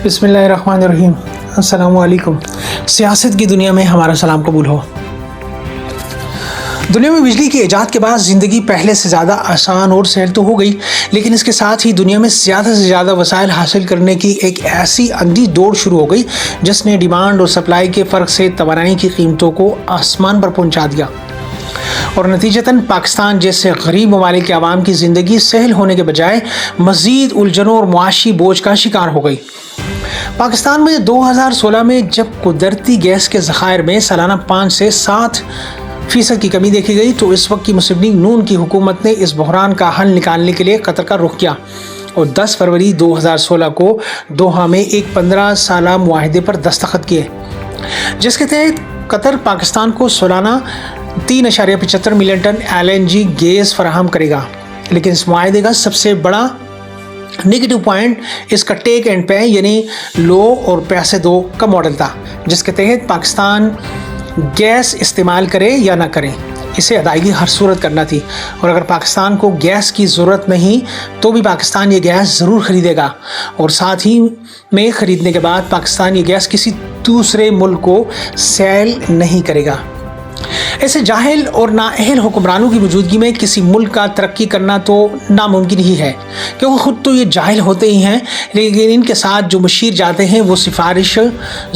بسم اللہ الرحمن الرحیم۔ السلام علیکم۔ سیاست کی دنیا میں ہمارا سلام قبول ہو۔ دنیا میں بجلی کی ایجاد کے بعد زندگی پہلے سے زیادہ آسان اور سہل تو ہو گئی، لیکن اس کے ساتھ ہی دنیا میں زیادہ سے زیادہ وسائل حاصل کرنے کی ایک ایسی اندھی دوڑ شروع ہو گئی جس نے ڈیمانڈ اور سپلائی کے فرق سے توانائی کی قیمتوں کو آسمان پر پہنچا دیا، اور نتیجتاً پاکستان جیسے غریب ممالک کے عوام کی زندگی سہل ہونے کے بجائے مزید الجھنوں اور معاشی بوجھ کا شکار ہو گئی۔ پاکستان میں 2016 میں جب قدرتی گیس کے ذخائر میں سالانہ 5 سے 7% کی کمی دیکھی گئی تو اس وقت کی مسلم لیگ نون کی حکومت نے اس بحران کا حل نکالنے کے لیے قطر کا رخ کیا اور 10 فروری 2016 کو دوحہ میں ایک 15 سالہ معاہدے پر دستخط کیے، جس کے تحت قطر پاکستان کو سالانہ 3.75 ملین ٹن LNG گیس فراہم کرے گا۔ لیکن اس معاہدے کا سب سے بڑا نیگیٹو پوائنٹ اس کا ٹیک اینڈ پے یعنی لو اور پیسے دو کا ماڈل تھا، جس کے تحت پاکستان گیس استعمال کرے یا نہ کرے اسے ادائیگی ہر صورت کرنا تھی، اور اگر پاکستان کو گیس کی ضرورت نہیں تو بھی پاکستان یہ گیس ضرور خریدے گا، اور ساتھ ہی میں خریدنے کے بعد پاکستان یہ گیس کسی دوسرے ملک کو سیل نہیں کرے گا۔ ایسے جاہل اور نااہل حکمرانوں کی موجودگی میں کسی ملک کا ترقی کرنا تو ناممکن ہی ہے، کیونکہ خود تو یہ جاہل ہوتے ہی ہیں، لیکن ان کے ساتھ جو مشیر جاتے ہیں وہ سفارش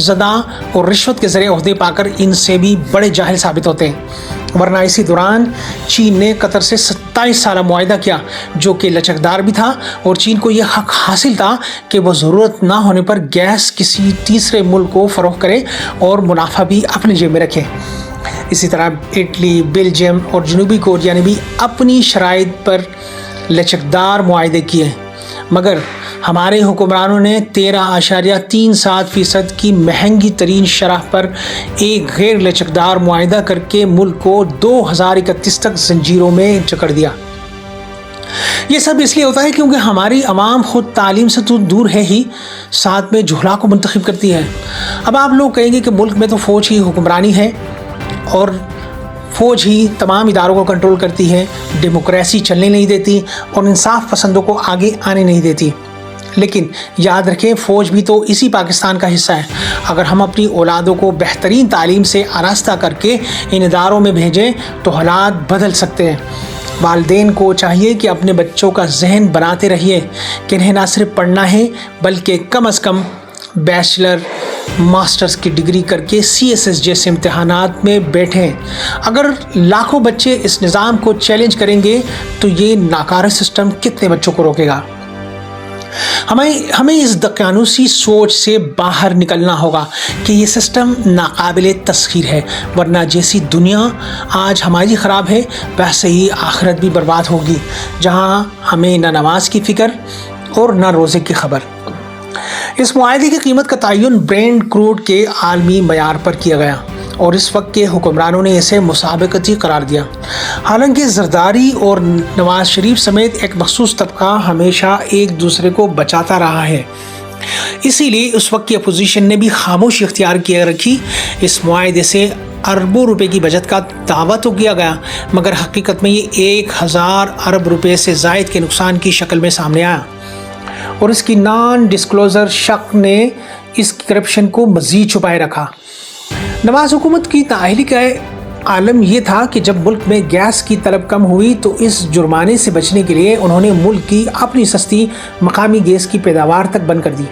زدہ اور رشوت کے ذریعے عہدے پا کر ان سے بھی بڑے جاہل ثابت ہوتے ہیں۔ ورنہ اسی دوران چین نے قطر سے 27 سالہ معاہدہ کیا جو کہ لچکدار بھی تھا، اور چین کو یہ حق حاصل تھا کہ وہ ضرورت نہ ہونے پر گیس کسی تیسرے ملک کو فروخت کرے اور منافع بھی اپنے جیب میں رکھے۔ اسی طرح اٹلی، بیلجیم اور جنوبی کوریا نے بھی اپنی شرائط پر لچکدار معاہدے کیے، مگر ہمارے حکمرانوں نے 13.37% کی مہنگی ترین شرح پر ایک غیر لچکدار معاہدہ کر کے ملک کو 2031 تک زنجیروں میں جکڑ دیا۔ یہ سب اس لیے ہوتا ہے کیونکہ ہماری عوام خود تعلیم سے تو دور ہے ہی، ساتھ میں جھولا کو منتخب کرتی ہے۔ اب آپ لوگ کہیں گے کہ ملک میں تو فوج کی حکمرانی ہے اور فوج ہی تمام اداروں کو کنٹرول کرتی ہے، ڈیموکریسی چلنے نہیں دیتی اور انصاف پسندوں کو آگے آنے نہیں دیتی، لیکن یاد رکھیں فوج بھی تو اسی پاکستان کا حصہ ہے۔ اگر ہم اپنی اولادوں کو بہترین تعلیم سے آراستہ کر کے ان اداروں میں بھیجیں تو حالات بدل سکتے ہیں۔ والدین کو چاہیے کہ اپنے بچوں کا ذہن بناتے رہیے کہ انہیں نہ صرف پڑھنا ہے بلکہ کم از کم بیچلر ماسٹرز کی ڈگری کر کے CSS جیسے امتحانات میں بیٹھیں۔ اگر لاکھوں بچے اس نظام کو چیلنج کریں گے تو یہ ناکارہ سسٹم کتنے بچوں کو روکے گا؟ ہمیں اس دقیانوسی سوچ سے باہر نکلنا ہوگا کہ یہ سسٹم ناقابل تسخیر ہے، ورنہ جیسی دنیا آج ہماری خراب ہے ویسے ہی آخرت بھی برباد ہوگی، جہاں ہمیں نہ نماز کی فکر اور نہ روزے کی خبر۔ اس معاہدے کی قیمت کا تعین برینٹ کروڈ کے عالمی معیار پر کیا گیا اور اس وقت کے حکمرانوں نے اسے مسابقتی قرار دیا، حالانکہ زرداری اور نواز شریف سمیت ایک مخصوص طبقہ ہمیشہ ایک دوسرے کو بچاتا رہا ہے۔ اسی لیے اس وقت کی اپوزیشن نے بھی خاموشی اختیار کیے رکھی۔ اس معاہدے سے اربوں روپے کی بچت کا دعویٰ تو کیا گیا، مگر حقیقت میں یہ 1000 ارب روپے سے زائد کے نقصان کی شکل میں سامنے آیا، اور اس کی نان ڈسکلوزر شک نے اس کرپشن کو مزید چھپائے رکھا۔ نواز حکومت کی نااہلی کا عالم یہ تھا کہ جب ملک میں گیس کی طلب کم ہوئی تو اس جرمانے سے بچنے کے لیے انہوں نے ملک کی اپنی سستی مقامی گیس کی پیداوار تک بند کر دی،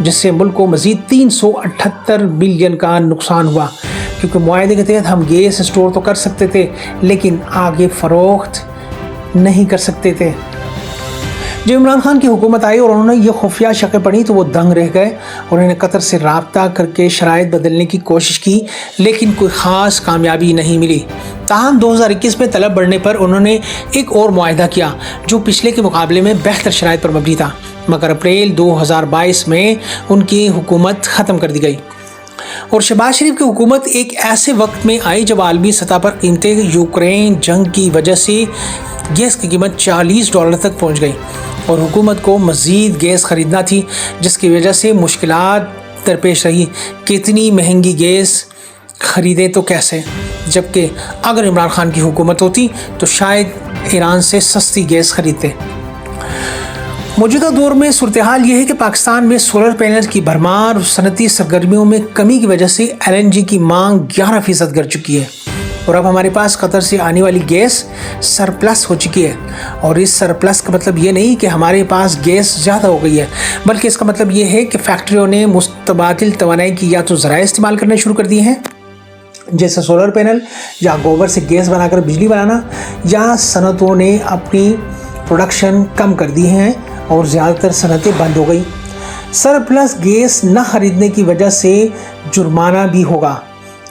جس سے ملک کو مزید 378 ملین کا نقصان ہوا، کیونکہ معاہدے کے تحت ہم گیس اسٹور تو کر سکتے تھے لیکن آگے فروخت نہیں کر سکتے تھے۔ جب عمران خان کی حکومت آئی اور انہوں نے یہ خفیہ شکیں پڑھی تو وہ دنگ رہ گئے، اور انہوں نے قطر سے رابطہ کر کے شرائط بدلنے کی کوشش کی، لیکن کوئی خاص کامیابی نہیں ملی۔ تاہم 2021 میں طلب بڑھنے پر انہوں نے ایک اور معاہدہ کیا جو پچھلے کے مقابلے میں بہتر شرائط پر مبنی تھا، مگر اپریل 2022 میں ان کی حکومت ختم کر دی گئی، اور شہباز شریف کی حکومت ایک ایسے وقت میں آئی جب عالمی سطح پر قیمتیں یوکرین جنگ کی وجہ سے گیس کی قیمت $40 تک پہنچ گئی، اور حکومت کو مزید گیس خریدنا تھی، جس کی وجہ سے مشکلات درپیش رہی۔ کتنی مہنگی گیس خریدے تو کیسے، جبکہ اگر عمران خان کی حکومت ہوتی تو شاید ایران سے سستی گیس خریدتے۔ موجودہ دور میں صورتحال یہ ہے کہ پاکستان میں سولر پینل کی بھرمار اور صنعتی سرگرمیوں میں کمی کی وجہ سے LNG کی مانگ 11% گر چکی ہے، اور اب ہمارے پاس قطر سے آنے والی گیس سرپلس ہو چکی ہے۔ اور اس سرپلس کا مطلب یہ نہیں کہ ہمارے پاس گیس زیادہ ہو گئی ہے، بلکہ اس کا مطلب یہ ہے کہ فیکٹریوں نے متبادل توانائی کی یا تو ذرائع استعمال کرنے شروع کر دیے ہیں، جیسے سولر پینل یا گوبر سے گیس بنا کر بجلی بنانا، یا صنعتوں نے اپنی پروڈکشن کم کر دی ہیں اور زیادہ تر صنعتیں بند ہو گئی۔ سرپلس گیس نہ خریدنے کی وجہ سے جرمانہ بھی ہوگا،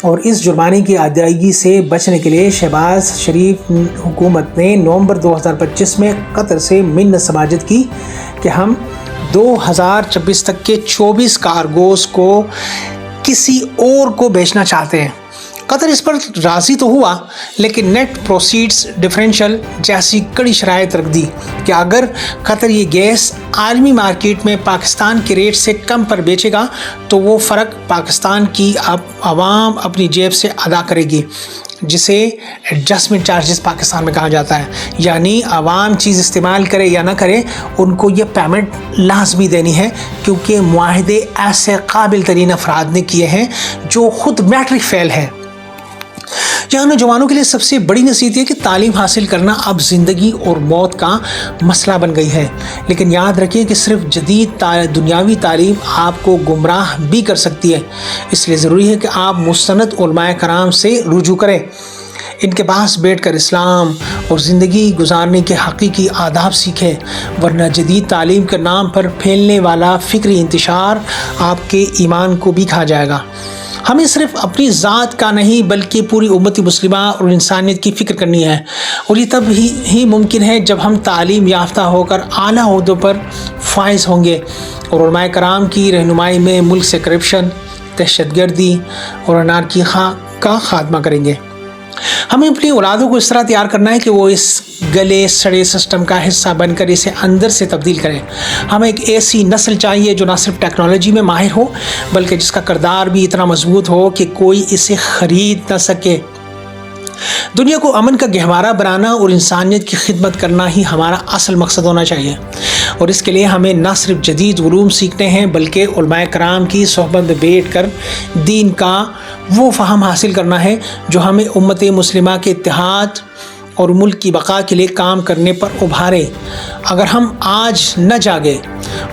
اور اس جرمانے کی ادائیگی سے بچنے کے لیے شہباز شریف حکومت نے نومبر 2025 میں قطر سے منت سماجت کی کہ ہم 2026 تک کے 24 کارگوز کو کسی اور کو بیچنا چاہتے ہیں۔ قطر اس پر راضی تو ہوا، لیکن نیٹ پروسیڈز ڈفرینشل جیسی کڑی شرائط رکھ دی کہ اگر قطر یہ گیس عالمی مارکیٹ میں پاکستان کے ریٹ سے کم پر بیچے گا تو وہ فرق پاکستان کی عوام اپنی جیب سے ادا کرے گی، جسے ایڈجسٹمنٹ چارجز پاکستان میں کہا جاتا ہے، یعنی عوام چیز استعمال کرے یا نہ کرے ان کو یہ پیمنٹ لازمی دینی ہے، کیونکہ معاہدے ایسے قابل ترین افراد نے کیے ہیں جو خود میٹرک فیل ہے۔ یہاں نوجوانوں کے لیے سب سے بڑی نصیحت یہ کہ تعلیم حاصل کرنا اب زندگی اور موت کا مسئلہ بن گئی ہے، لیکن یاد رکھیں کہ صرف جدید دنیاوی تعلیم آپ کو گمراہ بھی کر سکتی ہے، اس لیے ضروری ہے کہ آپ مستند علماء کرام سے رجوع کریں، ان کے پاس بیٹھ کر اسلام اور زندگی گزارنے کے حقیقی آداب سیکھیں، ورنہ جدید تعلیم کے نام پر پھیلنے والا فکری انتشار آپ کے ایمان کو بھی کھا جائے گا۔ ہمیں صرف اپنی ذات کا نہیں بلکہ پوری امت مسلمہ اور انسانیت کی فکر کرنی ہے، اور یہ تب ہی ممکن ہے جب ہم تعلیم یافتہ ہو کر اعلیٰ عہدوں پر فائز ہوں گے اور علماء کرام کی رہنمائی میں ملک سے کرپشن، دہشت گردی اور انارکی کا خاتمہ کریں گے۔ ہمیں اپنی اولادوں کو اس طرح تیار کرنا ہے کہ وہ اس گلے سڑے سسٹم کا حصہ بن کر اسے اندر سے تبدیل کریں۔ ہمیں ایک ایسی نسل چاہیے جو نہ صرف ٹیکنالوجی میں ماہر ہو بلکہ جس کا کردار بھی اتنا مضبوط ہو کہ کوئی اسے خرید نہ سکے۔ دنیا کو امن کا گہوارہ بنانا اور انسانیت کی خدمت کرنا ہی ہمارا اصل مقصد ہونا چاہیے، اور اس کے لیے ہمیں نہ صرف جدید علوم سیکھنے ہیں بلکہ علماء کرام کی صحبت میں بیٹھ کر دین کا وہ فہم حاصل کرنا ہے جو ہمیں امت مسلمہ کے اتحاد اور ملک کی بقا کے لیے کام کرنے پر ابھارے۔ اگر ہم آج نہ جاگے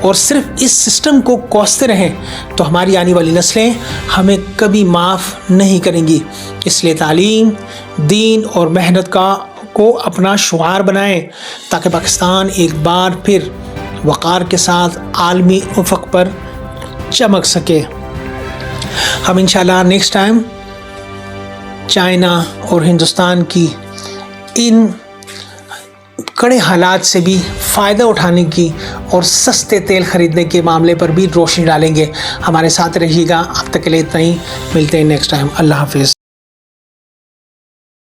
اور صرف اس سسٹم کو کوستے رہیں تو ہماری آنے والی نسلیں ہمیں کبھی معاف نہیں کریں گی۔ اس لیے تعلیم، دین اور محنت کو اپنا شعار بنائیں تاکہ پاکستان ایک بار پھر وقار کے ساتھ عالمی افق پر چمک سکے۔ ہم انشاءاللہ نیکسٹ ٹائم چائنا اور ہندوستان کی ان کڑے حالات سے بھی فائدہ اٹھانے کی اور سستے تیل خریدنے کے معاملے پر بھی روشنی ڈالیں گے۔ ہمارے ساتھ رہیے گا۔ اب تک کے لیے اتنا ہی، ملتے ہیں نیکسٹ ٹائم۔ اللہ حافظ۔